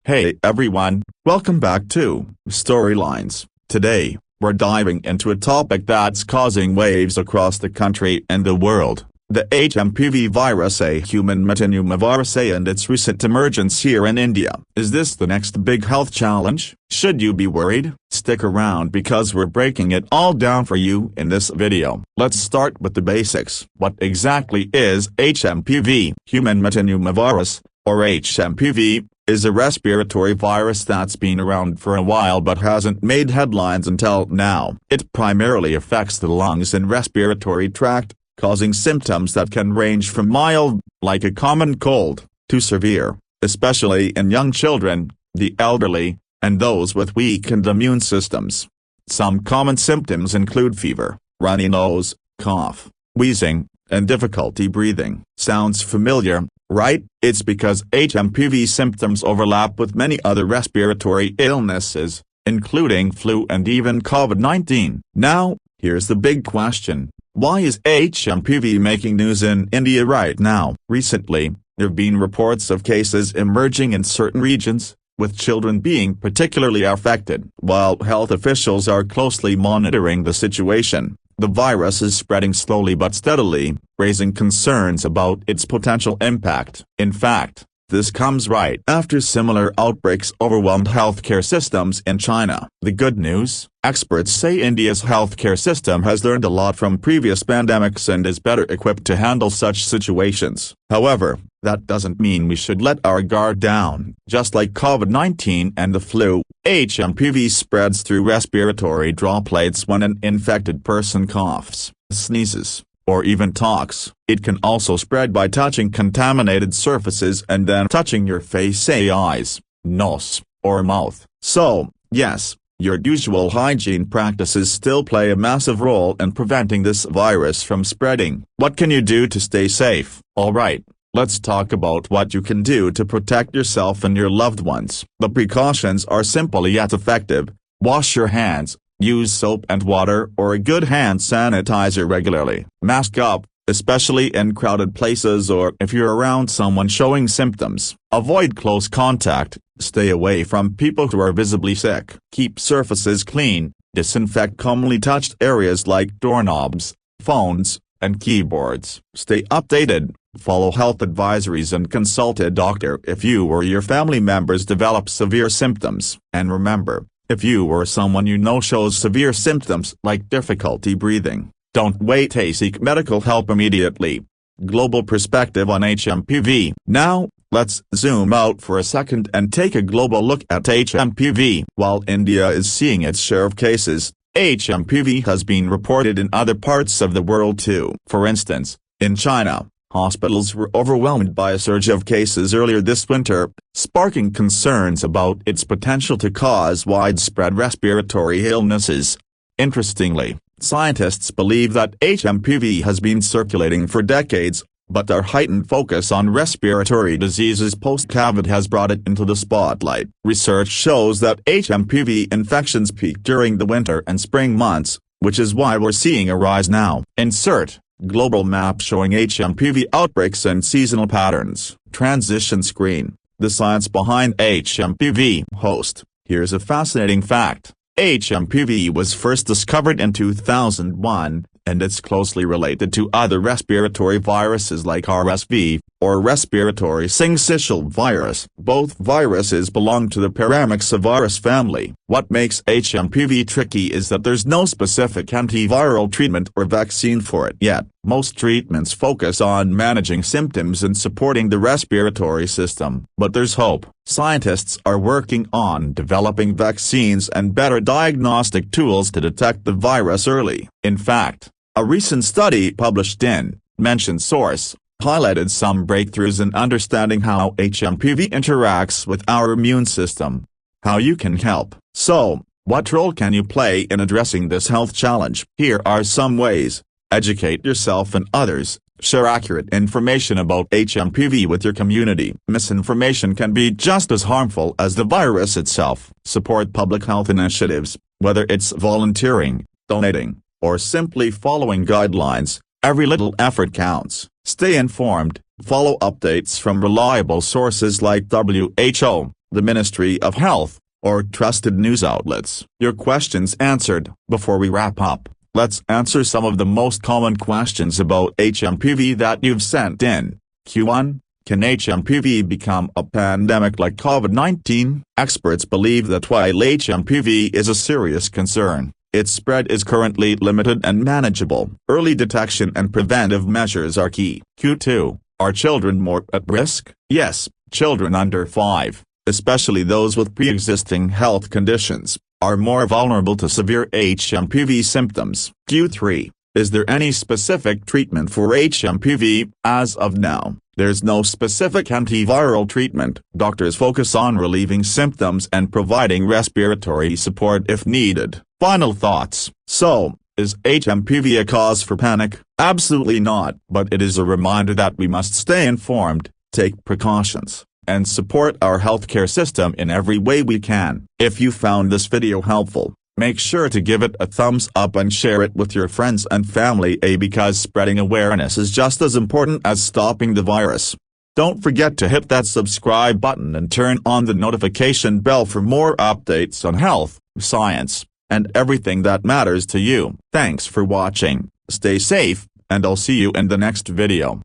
Hey everyone, welcome back to Storylines. Today, we're diving into a topic that's causing waves across the country and the world. The HMPV virus, a human metapneumovirus, and its recent emergence here in India. Is this the next big health challenge? Should you be worried? Stick around because we're breaking it all down for you in this video. Let's start with the basics. What exactly is HMPV? Human metapneumovirus, or HMPV, is a respiratory virus that's been around for a while but hasn't made headlines until now. It primarily affects the lungs and respiratory tract, causing symptoms that can range from mild, like a common cold, to severe, especially in young children, the elderly, and those with weakened immune systems. Some common symptoms include fever, runny nose, cough, wheezing, and difficulty breathing. Sounds familiar, right? It's because HMPV symptoms overlap with many other respiratory illnesses, including flu and even COVID-19. Now, here's the big question. Why is HMPV making news in India right now? Recently, there have been reports of cases emerging in certain regions, with children being particularly affected. While health officials are closely monitoring the situation, the virus is spreading slowly but steadily, raising concerns about its potential impact. In fact, this comes right after similar outbreaks overwhelmed healthcare systems in China. The good news? Experts say India's healthcare system has learned a lot from previous pandemics and is better equipped to handle such situations. However, that doesn't mean we should let our guard down. Just like COVID-19 and the flu, HMPV spreads through respiratory droplets when an infected person coughs, sneezes, or even talks. It can also spread by touching contaminated surfaces and then touching your face, say eyes, nose, or mouth. So, yes, your usual hygiene practices still play a massive role in preventing this virus from spreading. What can you do to stay safe? Alright, let's talk about what you can do to protect yourself and your loved ones. The precautions are simple yet effective. Wash your hands. Use soap and water or a good hand sanitizer regularly. Mask up, especially in crowded places or if you're around someone showing symptoms. Avoid close contact. Stay away from people who are visibly sick. Keep surfaces clean. Disinfect commonly touched areas like doorknobs, phones, and keyboards. Stay updated. Follow health advisories and consult a doctor if you or your family members develop severe symptoms. And remember, if you or someone you know shows severe symptoms like difficulty breathing, don't wait to seek medical help immediately. Global perspective on HMPV. Now, let's zoom out for a second and take a global look at HMPV. While India is seeing its share of cases, HMPV has been reported in other parts of the world too. For instance, in China, hospitals were overwhelmed by a surge of cases earlier this winter, sparking concerns about its potential to cause widespread respiratory illnesses. Interestingly, scientists believe that HMPV has been circulating for decades, but our heightened focus on respiratory diseases post-COVID has brought it into the spotlight. Research shows that HMPV infections peak during the winter and spring months, which is why we're seeing a rise now. Insert global map showing HMPV outbreaks and seasonal patterns. Transition screen. The science behind HMPV. Host. Here's a fascinating fact. HMPV was first discovered in 2001, and it's closely related to other respiratory viruses like RSV, or respiratory syncytial virus. Both viruses belong to the paramyxovirus family. What makes HMPV tricky is that there's no specific antiviral treatment or vaccine for it yet. Most treatments focus on managing symptoms and supporting the respiratory system. But there's hope. Scientists are working on developing vaccines and better diagnostic tools to detect the virus early. In fact, a recent study published in mentioned source highlighted some breakthroughs in understanding how HMPV interacts with our immune system. How you can help. So, what role can you play in addressing this health challenge? Here are some ways. Educate yourself and others. Share accurate information about HMPV with your community. Misinformation can be just as harmful as the virus itself. Support public health initiatives, whether it's volunteering, donating, or simply following guidelines. Every little effort counts. Stay informed. Follow updates from reliable sources like WHO, the Ministry of Health, or trusted news outlets? Your questions answered. Before we wrap up, let's answer some of the most common questions about HMPV that you've sent in. Q1. Can HMPV become a pandemic like COVID-19? Experts believe that while HMPV is a serious concern, its spread is currently limited and manageable. Early detection and preventive measures are key. Q2. Are children more at risk? Yes, children under 5, especially those with pre-existing health conditions, are more vulnerable to severe HMPV symptoms. Q3. Is there any specific treatment for HMPV? As of now, there's no specific antiviral treatment. Doctors focus on relieving symptoms and providing respiratory support if needed. Final thoughts. So, is HMPV a cause for panic? Absolutely not. But it is a reminder that we must stay informed, take precautions, and support our healthcare system in every way we can. If you found this video helpful, make sure to give it a thumbs up and share it with your friends and family, because spreading awareness is just as important as stopping the virus. Don't forget to hit that subscribe button and turn on the notification bell for more updates on health, science, and everything that matters to you. Thanks for watching, stay safe, and I'll see you in the next video.